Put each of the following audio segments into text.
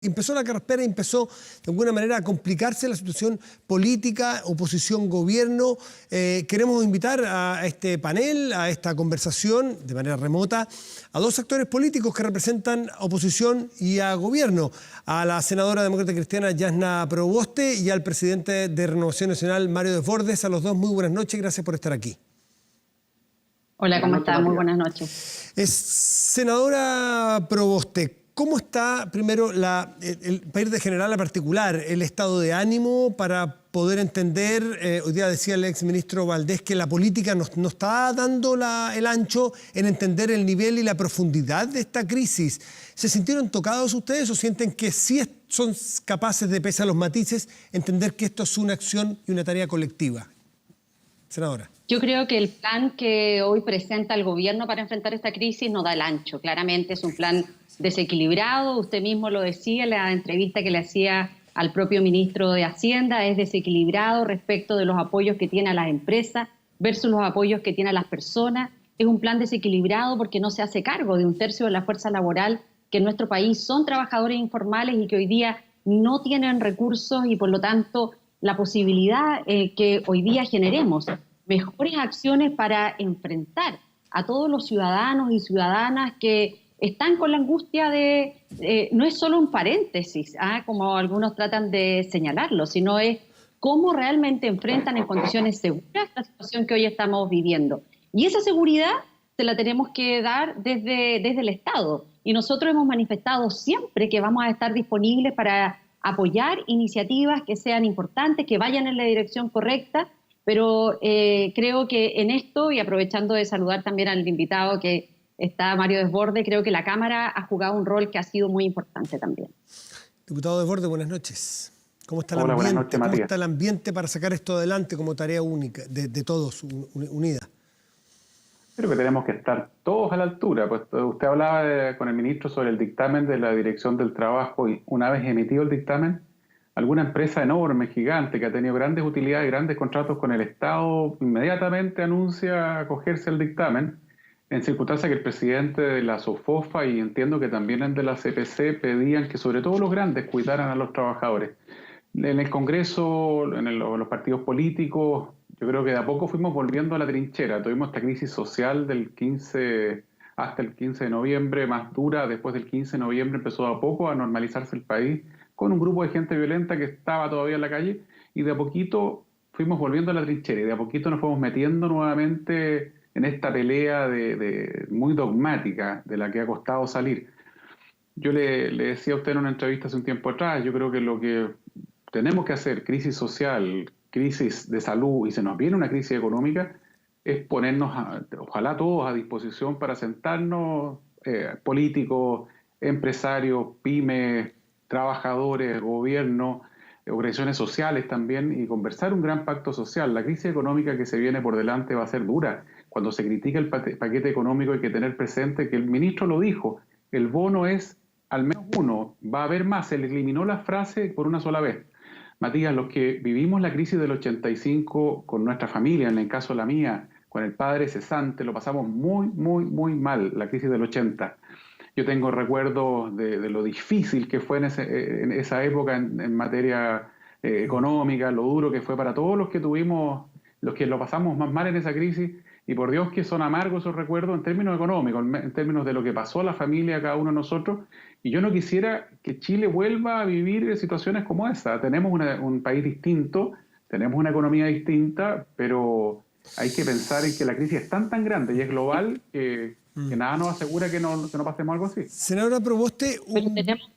Empezó la carrera, empezó de alguna manera a complicarse la situación política, oposición, gobierno. Queremos invitar a este panel, a esta conversación de manera remota, a dos actores políticos que representan a oposición y a gobierno, a la senadora demócrata cristiana Jasna Proboste y al presidente de Renovación Nacional, Mario Desbordes. A los dos, muy buenas noches, gracias por estar aquí. Hola, ¿cómo está? Muy buenas noches. Senadora Proboste, ¿cómo está, primero, para ir de general a particular, el estado de ánimo para poder entender? Hoy día decía el exministro Valdés que la política no está dando el ancho en entender el nivel y la profundidad de esta crisis. ¿Se sintieron tocados ustedes o sienten que sí son capaces de, pese a los matices, entender que esto es una acción y una tarea colectiva? Senadora. Yo creo que el plan que hoy presenta el gobierno para enfrentar esta crisis no da el ancho. Claramente es un plan desequilibrado. Usted mismo lo decía en la entrevista que le hacía al propio ministro de Hacienda. Es desequilibrado respecto de los apoyos que tiene a las empresas versus los apoyos que tiene a las personas. Es un plan desequilibrado porque no se hace cargo de un tercio de la fuerza laboral que en nuestro país son trabajadores informales y que hoy día no tienen recursos y por lo tanto la posibilidad que hoy día generemos mejores acciones para enfrentar a todos los ciudadanos y ciudadanas que están con la angustia no es solo un paréntesis, como algunos tratan de señalarlo, sino es cómo realmente enfrentan en condiciones seguras la situación que hoy estamos viviendo. Y esa seguridad se la tenemos que dar desde el Estado. Y nosotros hemos manifestado siempre que vamos a estar disponibles para apoyar iniciativas que sean importantes, que vayan en la dirección correcta, pero creo que en esto, y aprovechando de saludar también al invitado que está, Mario Desbordes, creo que la Cámara ha jugado un rol que ha sido muy importante también. Diputado Desbordes, buenas noches. ¿Cómo está el Hola, ambiente? buenas noches, Matías. ¿Cómo está el ambiente para sacar esto adelante como tarea única, de todos, unida? Creo que tenemos que estar todos a la altura. Pues usted hablaba con el ministro sobre el dictamen de la Dirección del Trabajo y una vez emitido el dictamen, alguna empresa enorme, gigante, que ha tenido grandes utilidades, grandes contratos con el Estado, inmediatamente anuncia acogerse al dictamen, en circunstancias que el presidente de la SOFOFA y entiendo que también el de la CPC pedían que sobre todo los grandes cuidaran a los trabajadores. En el Congreso, los partidos políticos, yo creo que de a poco fuimos volviendo a la trinchera. Tuvimos esta crisis social del 15 hasta el 15 de noviembre, más dura. Después del 15 de noviembre empezó de a poco a normalizarse el país con un grupo de gente violenta que estaba todavía en la calle y de a poquito fuimos volviendo a la trinchera y de a poquito nos fuimos metiendo nuevamente en esta pelea muy dogmática de la que ha costado salir. Yo le decía a usted en una entrevista hace un tiempo atrás, yo creo que lo que tenemos que hacer, crisis social, crisis de salud y se nos viene una crisis económica, es ponernos, ojalá todos a disposición para sentarnos, políticos, empresarios, pymes, trabajadores, gobierno, organizaciones sociales también, y conversar un gran pacto social. La crisis económica que se viene por delante va a ser dura. Cuando se critica el paquete económico hay que tener presente que el ministro lo dijo, el bono es al menos uno, va a haber más, se le eliminó la frase por una sola vez. Matías, los que vivimos la crisis del 85 con nuestra familia, en el caso de la mía, con el padre cesante, lo pasamos muy, muy, muy mal, la crisis del 80. Yo tengo recuerdos de lo difícil que fue en esa época en materia económica, lo duro que fue para todos los que los que lo pasamos más mal en esa crisis, y por Dios que son amargos esos recuerdos en términos económicos, en términos de lo que pasó a la familia, a cada uno de nosotros, y yo no quisiera que Chile vuelva a vivir situaciones como esa. Tenemos un país distinto, tenemos una economía distinta, pero hay que pensar en que la crisis es tan grande y es global que nada nos asegura que no pasemos algo así. Senadora Proboste...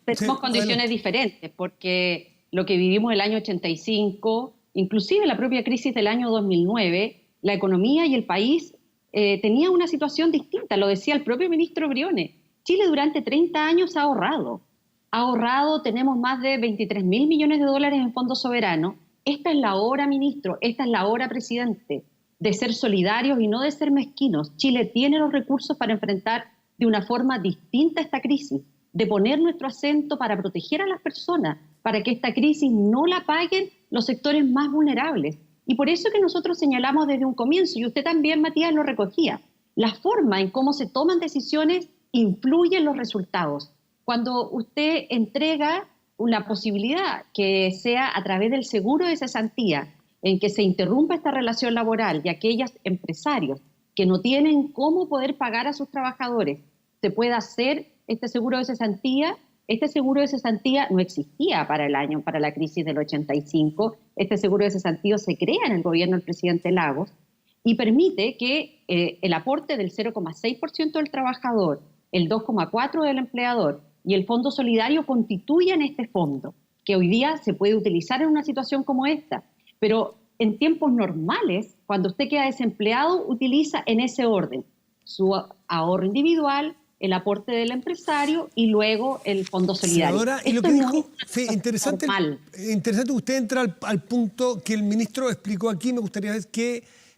Tenemos condiciones diferentes, porque lo que vivimos el año 85, inclusive la propia crisis del año 2009, la economía y el país tenían una situación distinta, lo decía el propio ministro Briones. Chile durante 30 años ha ahorrado, tenemos más de 23.000 millones de dólares en fondos soberanos. Esta es la hora, ministro, esta es la hora, presidente, de ser solidarios y no de ser mezquinos. Chile tiene los recursos para enfrentar de una forma distinta esta crisis, de poner nuestro acento para proteger a las personas, para que esta crisis no la paguen los sectores más vulnerables. Y por eso que nosotros señalamos desde un comienzo, y usted también, Matías, lo recogía, la forma en cómo se toman decisiones influye en los resultados. Cuando usted entrega una posibilidad que sea a través del seguro de cesantía, en que se interrumpa esta relación laboral y aquellos empresarios que no tienen cómo poder pagar a sus trabajadores, se pueda hacer este seguro de cesantía. Este seguro de cesantía no existía para la crisis del 85. Este seguro de cesantía se crea en el gobierno del presidente Lagos y permite que el aporte del 0,6% del trabajador, el 2,4% del empleador y el fondo solidario constituyan este fondo, que hoy día se puede utilizar en una situación como esta. Pero en tiempos normales, cuando usted queda desempleado, utiliza en ese orden su ahorro individual, el aporte del empresario y luego el fondo solidario. Senadora, y lo que dijo, interesante que usted entra al punto que el ministro explicó aquí. Me gustaría ver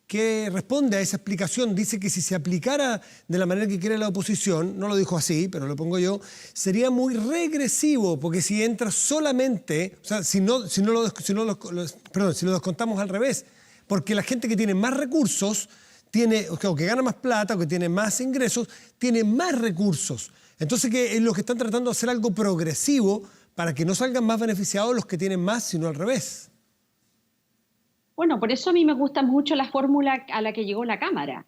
qué responde a esa explicación. Dice que si se aplicara de la manera que quiere la oposición, no lo dijo así, pero lo pongo yo, sería muy regresivo, porque si entra solamente, o sea, si lo descontamos al revés, porque la gente que tiene más recursos, o que gana más plata, o que tiene más ingresos, tiene más recursos. Entonces, que es lo que están tratando de hacer algo progresivo para que no salgan más beneficiados los que tienen más, sino al revés. Bueno, por eso a mí me gusta mucho la fórmula a la que llegó la Cámara.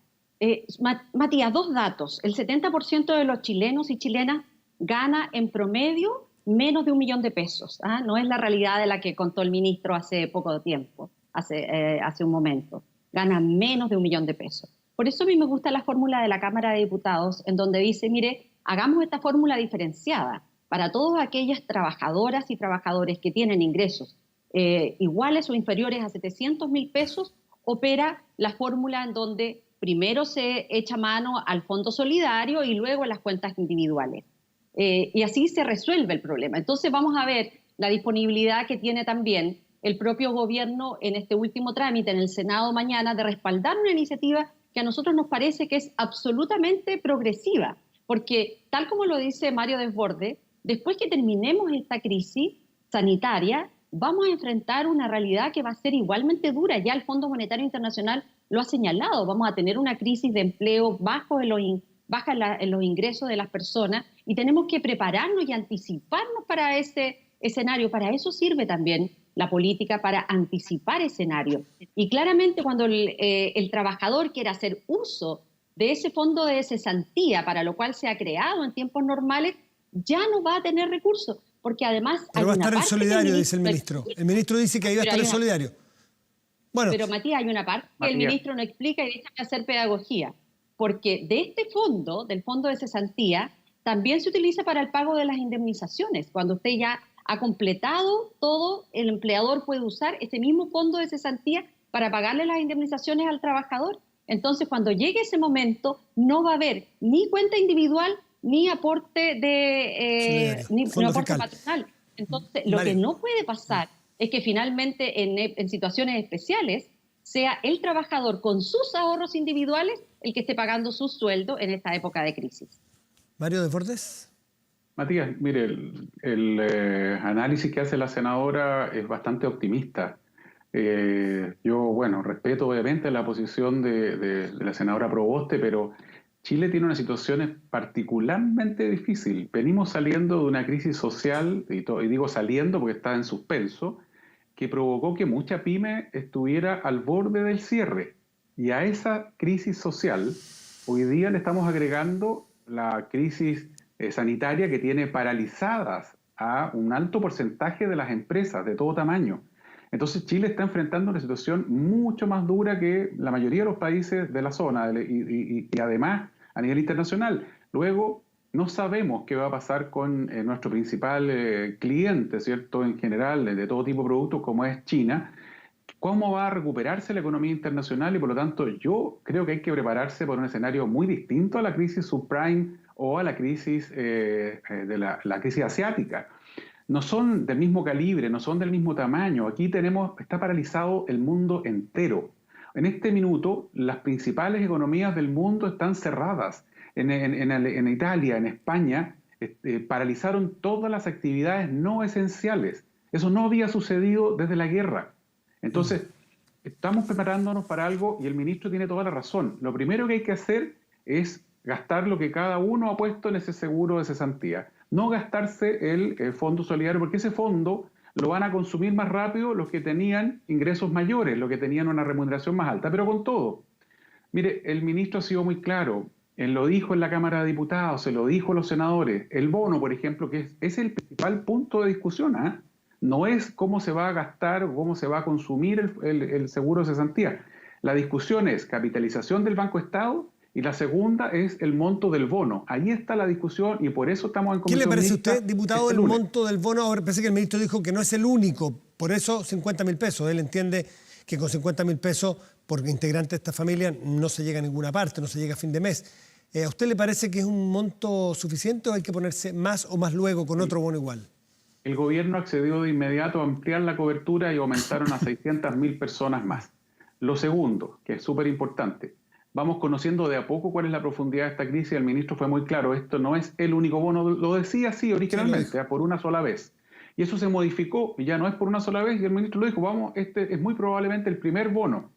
Matías, 2 datos. El 70% de los chilenos y chilenas gana en promedio menos de 1 millón de pesos. ¿Ah? No es la realidad de la que contó el ministro hace poco tiempo, hace un momento. Gana menos de 1 millón de pesos. Por eso a mí me gusta la fórmula de la Cámara de Diputados, en donde dice, mire, hagamos esta fórmula diferenciada para todas aquellas trabajadoras y trabajadores que tienen ingresos iguales o inferiores a 700.000 pesos, opera la fórmula en donde primero se echa mano al fondo solidario y luego a las cuentas individuales. Y así se resuelve el problema. Entonces vamos a ver la disponibilidad que tiene también el propio gobierno en este último trámite en el Senado mañana de respaldar una iniciativa que a nosotros nos parece que es absolutamente progresiva, porque tal como lo dice Mario Desbordes, después que terminemos esta crisis sanitaria, vamos a enfrentar una realidad que va a ser igualmente dura. Ya el Fondo Monetario Internacional lo ha señalado. Vamos a tener una crisis de empleo baja en los ingresos de las personas y tenemos que prepararnos y anticiparnos para ese escenario. Para eso sirve también la política, para anticipar escenarios. Y claramente cuando el trabajador quiera hacer uso de ese fondo de cesantía, para lo cual se ha creado en tiempos normales, ya no va a tener recursos. Porque además... Pero va a estar el solidario, dice el ministro. El ministro dice que ahí va a estar el solidario. Bueno. Pero Matías, hay una parte que el ministro no explica y déjame hacer pedagogía. Porque de este fondo, del fondo de cesantía, también se utiliza para el pago de las indemnizaciones. Cuando usted ya ha completado todo, el empleador puede usar ese mismo fondo de cesantía para pagarle las indemnizaciones al trabajador. Entonces, cuando llegue ese momento, no va a haber ni cuenta individual ni aporte patronal. Entonces, lo que no puede pasar es que finalmente en situaciones especiales sea el trabajador con sus ahorros individuales el que esté pagando su sueldo en esta época de crisis. Mario Desbordes. Matías, mire, el análisis que hace la senadora es bastante optimista. Yo, bueno, respeto obviamente la posición de la senadora Proboste, pero Chile tiene una situación particularmente difícil. Venimos saliendo de una crisis social, y digo saliendo porque está en suspenso, que provocó que mucha pyme estuviera al borde del cierre. Y a esa crisis social, hoy día le estamos agregando la crisis sanitaria que tiene paralizadas a un alto porcentaje de las empresas de todo tamaño. Entonces Chile está enfrentando una situación mucho más dura que la mayoría de los países de la zona y además a nivel internacional. Luego, no sabemos qué va a pasar con nuestro principal cliente, ¿cierto?, en general, de todo tipo de productos, como es China. ¿Cómo va a recuperarse la economía internacional? Y por lo tanto, yo creo que hay que prepararse por un escenario muy distinto a la crisis subprime o a la crisis la crisis asiática. No son del mismo calibre, no son del mismo tamaño. Aquí está paralizado el mundo entero. En este minuto, las principales economías del mundo están cerradas. En Italia, en España, paralizaron todas las actividades no esenciales. Eso no había sucedido desde la guerra. Entonces, estamos preparándonos para algo y el ministro tiene toda la razón. Lo primero que hay que hacer es gastar lo que cada uno ha puesto en ese seguro de cesantía. no gastarse el Fondo Solidario, porque ese fondo lo van a consumir más rápido los que tenían ingresos mayores, los que tenían una remuneración más alta. Pero con todo, mire, el ministro ha sido muy claro, él lo dijo en la Cámara de Diputados, se lo dijo a los senadores, el bono, por ejemplo, que es el principal punto de discusión, ¿eh? No es cómo se va a gastar o cómo se va a consumir el seguro de cesantía. La discusión es capitalización del Banco Estado y la segunda es el monto del bono. Ahí está la discusión y por eso estamos en comisión. ¿Qué le parece a mixta usted, diputado, el monto del bono? Ahora parece que el ministro dijo que no es el único, por eso 50.000 pesos. Él entiende que con 50.000 pesos por integrante de esta familia no se llega a ninguna parte, no se llega a fin de mes. ¿A usted le parece que es un monto suficiente o hay que ponerse más o más luego con otro bono igual? El gobierno accedió de inmediato a ampliar la cobertura y aumentaron a 600.000 personas más. Lo segundo, que es súper importante, vamos conociendo de a poco cuál es la profundidad de esta crisis. El ministro fue muy claro, esto no es el único bono, lo decía así originalmente, por una sola vez. Y eso se modificó y ya no es por una sola vez y el ministro lo dijo, vamos, este es muy probablemente el primer bono.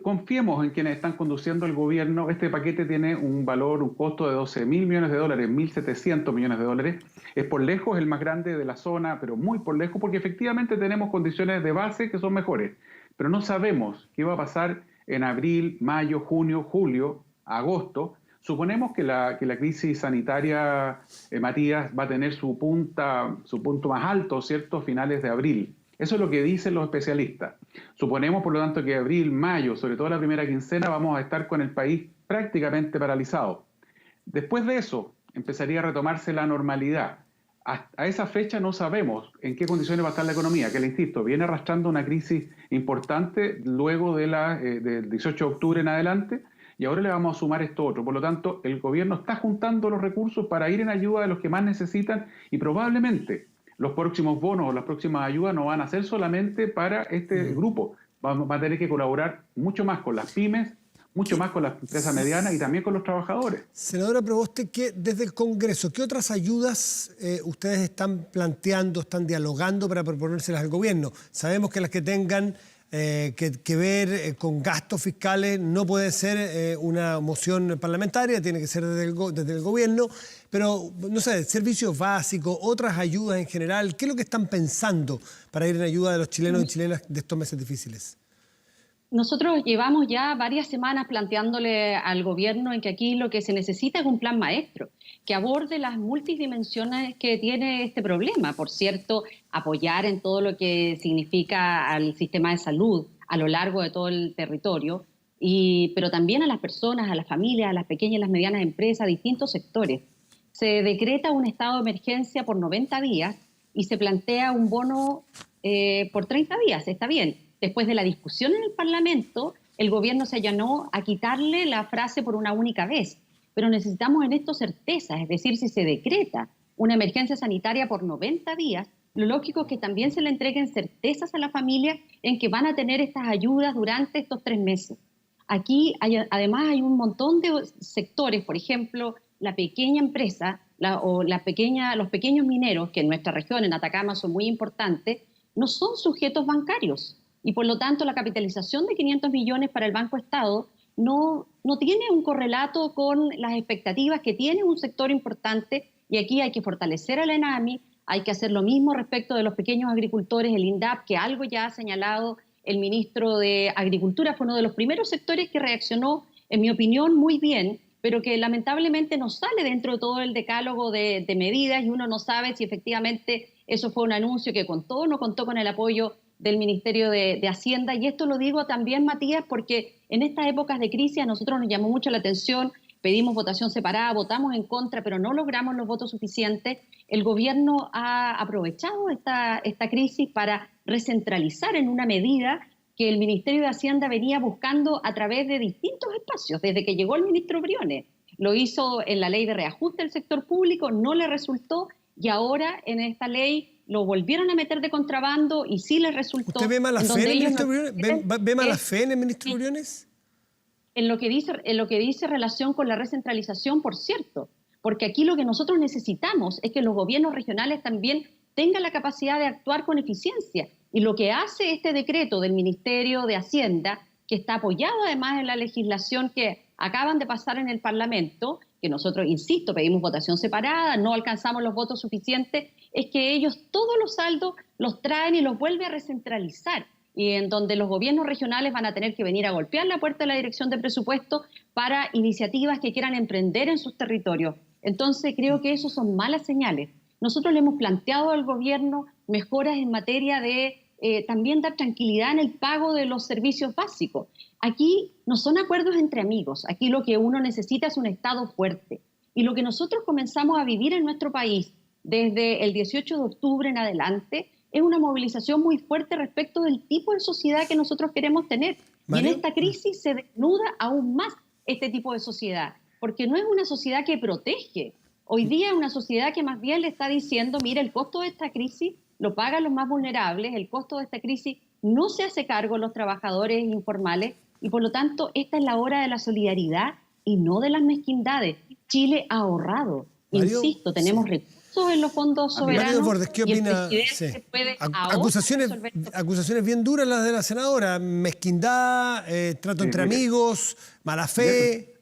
Confiemos en quienes están conduciendo el gobierno. Este paquete tiene un valor, un costo de 12.000 millones de dólares, 1.700 millones de dólares. Es por lejos el más grande de la zona, pero muy por lejos, porque efectivamente tenemos condiciones de base que son mejores. Pero no sabemos qué va a pasar en abril, mayo, junio, julio, agosto. Suponemos que la crisis sanitaria, Matías, va a tener su punto más alto, ¿cierto?, a finales de abril. Eso es lo que dicen los especialistas. Suponemos, por lo tanto, que abril, mayo, sobre todo la primera quincena, vamos a estar con el país prácticamente paralizado. Después de eso, empezaría a retomarse la normalidad. A esa fecha no sabemos en qué condiciones va a estar la economía, que le insisto, viene arrastrando una crisis importante luego del 18 de octubre en adelante, y ahora le vamos a sumar esto otro. Por lo tanto, el gobierno está juntando los recursos para ir en ayuda de los que más necesitan y probablemente los próximos bonos o las próximas ayudas no van a ser solamente para este grupo. Va a tener que colaborar mucho más con las pymes, mucho más con las empresas medianas y también con los trabajadores. Senadora Proboste, que desde el Congreso, ¿qué otras ayudas ustedes están planteando, están dialogando para proponérselas al gobierno? Sabemos que las que tengan que ver con gastos fiscales no puede ser una moción parlamentaria, tiene que ser desde el gobierno, pero no sé, servicios básicos, otras ayudas en general, ¿qué es lo que están pensando para ir en ayuda de los chilenos y chilenas de estos meses difíciles? Nosotros llevamos ya varias semanas planteándole al gobierno en que aquí lo que se necesita es un plan maestro que aborde las multidimensiones que tiene este problema. Por cierto, apoyar en todo lo que significa al sistema de salud a lo largo de todo el territorio, pero también a las personas, a las familias, a las pequeñas y las medianas empresas, a distintos sectores. Se decreta un estado de emergencia por 90 días y se plantea un bono por 30 días, está bien. Después de la discusión en el Parlamento, el gobierno se allanó a quitarle la frase por una única vez. Pero necesitamos en esto certezas, es decir, si se decreta una emergencia sanitaria por 90 días, lo lógico es que también se le entreguen certezas a la familia en que van a tener estas ayudas durante estos 3 meses. Aquí además hay un montón de sectores, por ejemplo, la pequeña empresa los pequeños mineros, que en nuestra región, en Atacama, son muy importantes, no son sujetos bancarios. Y por lo tanto la capitalización de 500 millones para el Banco Estado no tiene un correlato con las expectativas que tiene un sector importante, y aquí hay que fortalecer a la ENAMI, hay que hacer lo mismo respecto de los pequeños agricultores, el INDAP, que algo ya ha señalado el ministro de Agricultura, fue uno de los primeros sectores que reaccionó, en mi opinión, muy bien, pero que lamentablemente no sale dentro de todo el decálogo de medidas y uno no sabe si efectivamente eso fue un anuncio que contó o no contó con el apoyo del Ministerio de Hacienda. Y esto lo digo también, Matías, porque en estas épocas de crisis a nosotros nos llamó mucho la atención, pedimos votación separada, votamos en contra, pero no logramos los votos suficientes. El gobierno ha aprovechado esta crisis para recentralizar en una medida que el Ministerio de Hacienda venía buscando a través de distintos espacios, desde que llegó el ministro Briones. Lo hizo en la ley de reajuste del sector público, no le resultó, y ahora en esta ley lo volvieron a meter de contrabando y sí les resultó. ¿Usted ve mala fe en el ministro Briones? ¿Ve mala fe en el ministro Briones? En lo que dice relación con la recentralización, por cierto, porque aquí lo que nosotros necesitamos es que los gobiernos regionales también tengan la capacidad de actuar con eficiencia. Y lo que hace este decreto del Ministerio de Hacienda, que está apoyado además en la legislación que acaban de pasar en el Parlamento, que nosotros, insisto, pedimos votación separada, no alcanzamos los votos suficientes, es que ellos todos los saldos los traen y los vuelven a recentralizar, y en donde los gobiernos regionales van a tener que venir a golpear la puerta de la Dirección de Presupuesto para iniciativas que quieran emprender en sus territorios. Entonces creo que eso son malas señales. Nosotros le hemos planteado al gobierno mejoras en materia de también dar tranquilidad en el pago de los servicios básicos. Aquí no son acuerdos entre amigos, aquí lo que uno necesita es un Estado fuerte. Y lo que nosotros comenzamos a vivir en nuestro país desde el 18 de octubre en adelante es una movilización muy fuerte respecto del tipo de sociedad que nosotros queremos tener. ¿Mario? Y en esta crisis se desnuda aún más este tipo de sociedad, porque no es una sociedad que protege. Hoy día es una sociedad que más bien le está diciendo, mira, el costo de esta crisis lo pagan los más vulnerables, el costo de esta crisis no se hace cargo los trabajadores informales, y por lo tanto esta es la hora de la solidaridad y no de las mezquindades. Chile ha ahorrado, Mario, insisto, tenemos recursos en los fondos soberanos. Mario Bordes, ¿qué y el opina? presidente puede ahora resolver esto. Acusaciones bien duras las de la senadora, mezquindad, trato entre amigos, mala fe.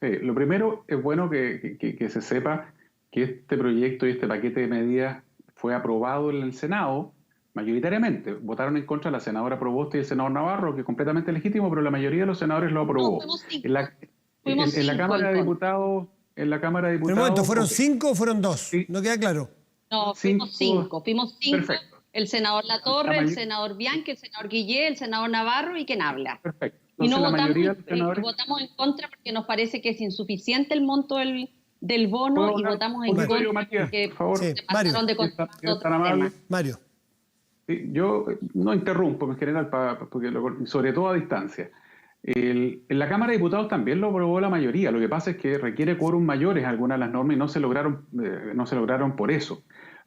Sí, lo primero es bueno que se sepa que este proyecto y este paquete de medidas fue aprobado en el Senado mayoritariamente. Votaron en contra la senadora Proboste y el senador Navarro, que es completamente legítimo, pero la mayoría de los senadores lo aprobó. No, fuimos cinco. En la Cámara de Diputados... En la Cámara de Diputados... Pero un momento, ¿fueron 5 o fueron 2? Sí. No queda claro. No, fuimos cinco. Perfecto. El senador Latorre, el senador Bianchi, el senador Guillé, el senador Navarro y quien habla. Perfecto. Y no Entonces, la mayoría de los votamos, senadores... votamos en contra porque nos parece que es insuficiente el monto del bono, y votamos en contra Matías, porque por favor. se Sí, pasaron Mario. de contra Si es otros tan amable. temas. Mario. Sí, yo no interrumpo en general, porque sobre todo a distancia. En la Cámara de Diputados también lo aprobó la mayoría. Lo que pasa es que requiere quórum mayores algunas de las normas y no se lograron por eso.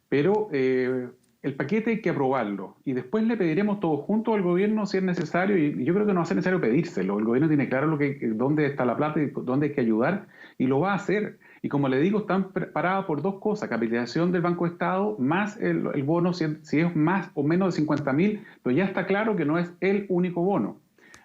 Pero el paquete hay que aprobarlo y después le pediremos todos juntos al gobierno si es necesario, y yo creo que no va a ser necesario pedírselo. El gobierno tiene claro dónde está la plata y dónde hay que ayudar, y lo va a hacer. Y como le digo, están preparadas por dos cosas: capitalización del Banco de Estado más el bono, si es más o menos de 50.000, pero ya está claro que no es el único bono.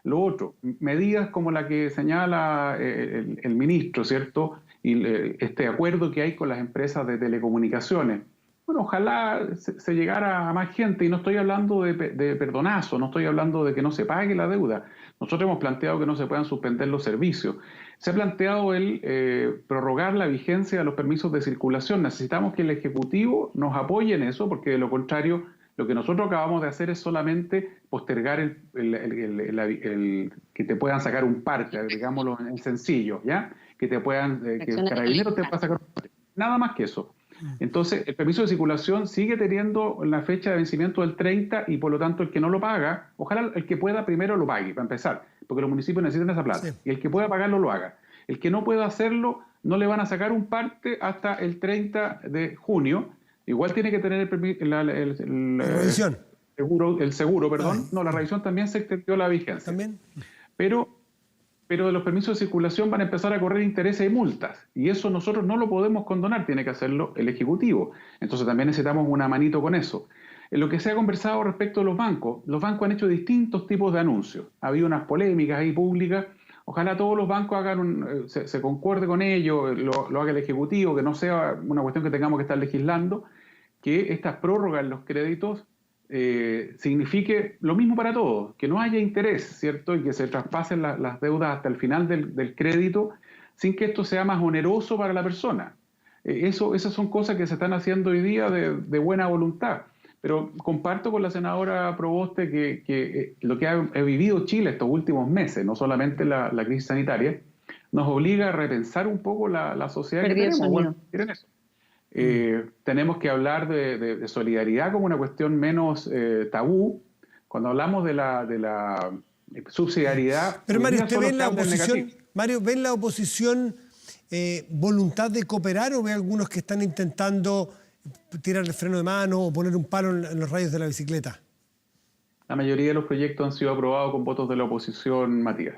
Lo otro, medidas como la que señala el ministro, ¿cierto? Y este acuerdo que hay con las empresas de telecomunicaciones. Bueno, ojalá se llegara a más gente, y no estoy hablando de perdonazo, no estoy hablando de que no se pague la deuda. Nosotros hemos planteado que no se puedan suspender los servicios. Se ha planteado prorrogar la vigencia de los permisos de circulación. Necesitamos que el Ejecutivo nos apoye en eso, porque de lo contrario, lo que nosotros acabamos de hacer es solamente postergar que te puedan sacar un parte, digámoslo en sencillo, ¿ya? Que te puedan, que el carabinero te pueda sacar un parte. Nada más que eso. Entonces, el permiso de circulación sigue teniendo la fecha de vencimiento del 30, y por lo tanto el que no lo paga, ojalá el que pueda primero lo pague, para empezar, porque los municipios necesitan esa plata. Sí. Y el que pueda pagarlo lo haga. El que no pueda hacerlo, no le van a sacar un parte hasta el 30 de junio. Igual tiene que tener la revisión. El seguro, perdón. No, la revisión también se extendió la vigencia. ¿También? Pero de los permisos de circulación van a empezar a correr intereses y multas. Y eso nosotros no lo podemos condonar, tiene que hacerlo el Ejecutivo. Entonces también necesitamos una manito con eso. En lo que se ha conversado respecto a los bancos han hecho distintos tipos de anuncios. Ha habido unas polémicas ahí públicas. Ojalá todos los bancos se concuerde con ello, lo haga el Ejecutivo, que no sea una cuestión que tengamos que estar legislando, que estas prórrogas en los créditos signifique lo mismo para todos, que no haya interés, ¿cierto? Y que se traspasen las deudas hasta el final del crédito, sin que esto sea más oneroso para la persona. Esas son cosas que se están haciendo hoy día de buena voluntad. Pero comparto con la senadora Proboste que lo que ha vivido Chile estos últimos meses, no solamente la crisis sanitaria, nos obliga a repensar un poco la sociedad que tenemos. Bueno, miren eso. Tenemos que hablar de solidaridad como una cuestión menos tabú. Cuando hablamos de la subsidiariedad... Pero Mario, ¿usted ve en la oposición, voluntad de cooperar, o ve algunos que están intentando tirar el freno de mano o poner un palo en los rayos de la bicicleta? La mayoría de los proyectos han sido aprobados con votos de la oposición, Matías.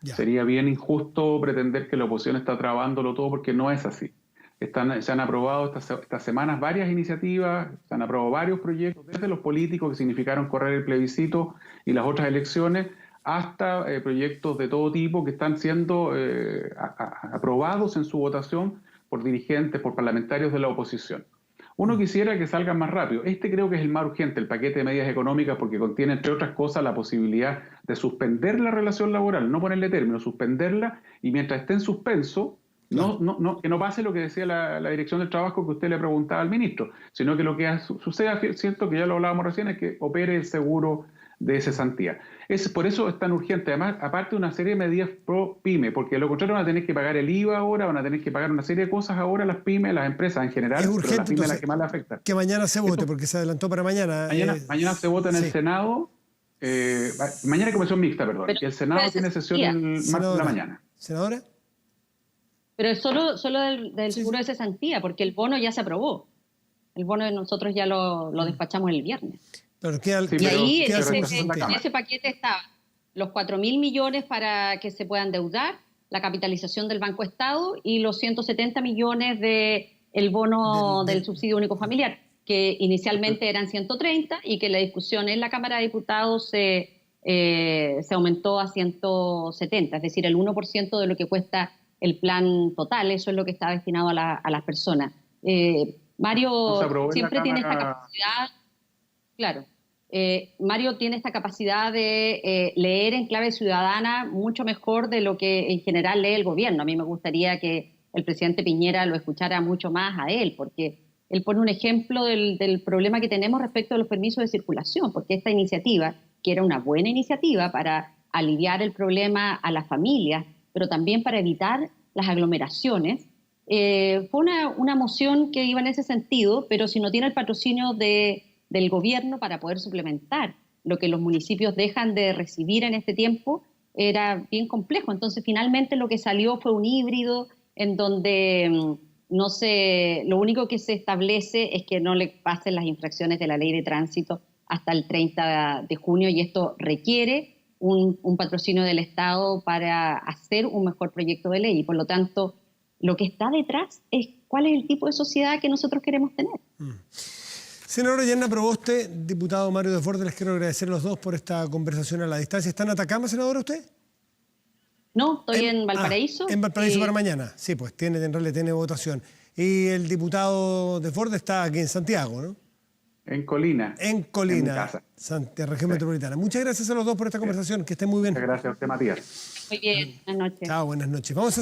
Ya. Sería bien injusto pretender que la oposición está trabándolo todo, porque no es así. Se han aprobado estas semanas varias iniciativas, se han aprobado varios proyectos, desde los políticos que significaron correr el plebiscito y las otras elecciones, hasta proyectos de todo tipo que están siendo aprobados en su votación por dirigentes, por parlamentarios de la oposición. Uno quisiera que salgan más rápido. Este creo que es el más urgente, el paquete de medidas económicas, porque contiene, entre otras cosas, la posibilidad de suspender la relación laboral, no ponerle término, suspenderla, y mientras esté en suspenso, que no pase lo que decía la Dirección del Trabajo que usted le preguntaba al ministro, sino que lo que suceda, cierto, que ya lo hablábamos recién, es que opere el seguro de cesantía. Por eso es tan urgente. Además, aparte de una serie de medidas pro pyme, porque de lo contrario van a tener que pagar el IVA ahora, van a tener que pagar una serie de cosas ahora las pymes, las empresas en general, Es urgente, pero la pyme es la entonces, que más le afecta. que mañana se vote, porque se adelantó para mañana. Mañana se vota en el Senado, mañana hay comisión mixta, perdón, y el Senado tiene sesión el martes de la mañana. ¿Senadora? Pero es solo del seguro de cesantía, porque el bono ya se aprobó. El bono de nosotros ya lo despachamos el viernes. Pero y ahí en ese paquete estaban los 4.000 millones para que se puedan endeudar, la capitalización del Banco Estado y los 170 millones del bono del subsidio único familiar, que inicialmente eran 130 y que la discusión en la Cámara de Diputados se aumentó a 170, es decir, el 1% de lo que cuesta el plan total. Eso es lo que está destinado a las personas. Mario siempre tiene esta capacidad. Claro, Mario tiene esta capacidad de leer en clave ciudadana mucho mejor de lo que en general lee el gobierno. A mí me gustaría que el presidente Piñera lo escuchara mucho más a él, porque él pone un ejemplo del problema que tenemos respecto a los permisos de circulación, porque esta iniciativa, que era una buena iniciativa para aliviar el problema a las familias, pero también para evitar las aglomeraciones, fue una moción que iba en ese sentido, pero si no tiene el patrocinio del gobierno para poder suplementar lo que los municipios dejan de recibir en este tiempo, era bien complejo. Entonces, finalmente lo que salió fue un híbrido en donde lo único que se establece es que no le pasen las infracciones de la ley de tránsito hasta el 30 de junio, y esto requiere un patrocinio del Estado para hacer un mejor proyecto de ley. Y por lo tanto, lo que está detrás es cuál es el tipo de sociedad que nosotros queremos tener. Senadora Yanna Proboste, diputado Mario Desbordes, les quiero agradecer a los dos por esta conversación a la distancia. ¿Está en Atacama, senadora, usted? No, estoy en Valparaíso. En Valparaíso para mañana. Sí, pues en realidad tiene votación. Y el diputado Desbordes está aquí en Santiago, ¿no? En Colina. En Colina, región metropolitana. Muchas gracias a los dos por esta conversación. Que estén muy bien. Muchas gracias a usted, Matías. Muy bien, buenas noches. Chao, buenas noches. Vamos a